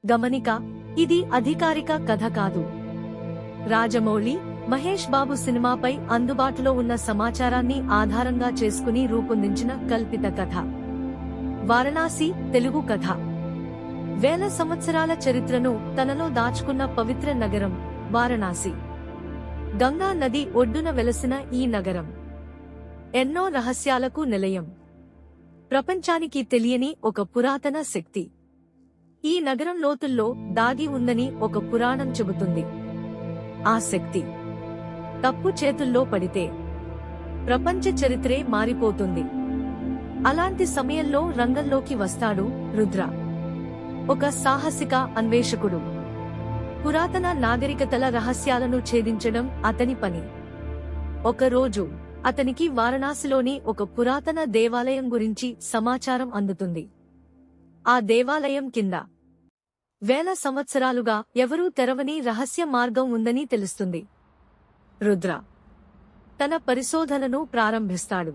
గమనిక, ఇది అధికారిక కథ కాదు. రాజమౌళి, మహేష్ బాబు సినిమాపై అందుబాటులో ఉన్న సమాచారాన్ని ఆధారంగా చేసుకుని రూపొందించిన కల్పిత కథ. వారణాసి తెలుగు కథ. వేల సంవత్సరాల చరిత్రను తనలో దాచుకున్న పవిత్ర నగరం వారణాసి. గంగా నది ఒడ్డున వెలసిన ఈ నగరం ఎన్నో రహస్యాలకు నిలయం. ప్రపంచానికి తెలియని ఒక పురాతన శక్తి ఈ నగరం లోతుల్లో దాగి ఉందని ఒక పురాణం చెబుతుంది. ఆ శక్తి తప్పు చేతుల్లో పడితే ప్రపంచ చరిత్రే మారిపోతుంది. అలాంటి సమయంలో రంగంలోకి వస్తాడు రుద్ర, ఒక సాహసిక అన్వేషకుడు. పురాతన నాగరికతల రహస్యాలను ఛేదించడం అతని పని. ఒకరోజు అతనికి వారణాసిలోని ఒక పురాతన దేవాలయం గురించి సమాచారం అందుతుంది. ఆ దేవాలయం కింద వేల సంవత్సరాలుగా ఎవరూ తెరవని రహస్య మార్గం ఉందని తెలుస్తుంది. రుద్ర తన పరిశోధనను ప్రారంభిస్తాడు.